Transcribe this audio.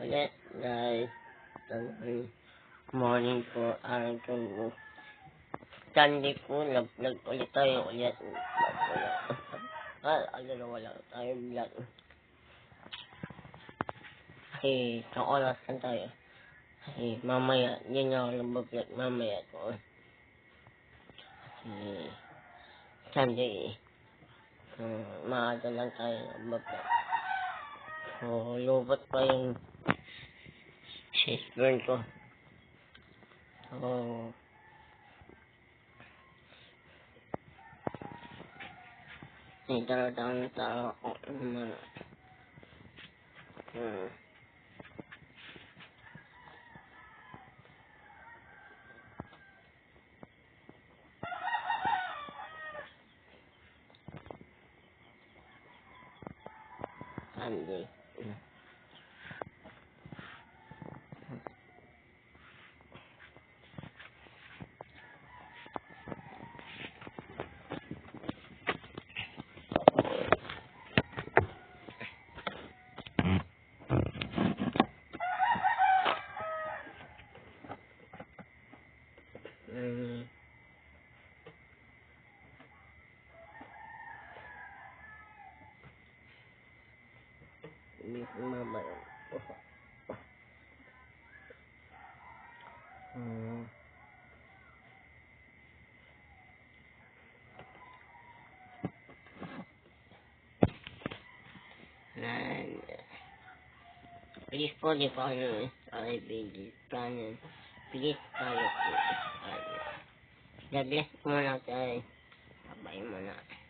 ulit guys. Good morning po. Sunday po, nag ulit tayo ulit. Wala tayo vlog. Kasi sa oras kan tayo. Kasi mamaya, yun yung nag-vlog mamaya po. Kasi Sunday, maaga lang tayo nag-vlog. So, lubot pa yung burn ko. So, talagang tao ako naman. Sunday. Hindi ko mabayan. Please po, di pa kayo ay bigit kanan. Please tayo po. God bless po muna tayo. Sabay mo na.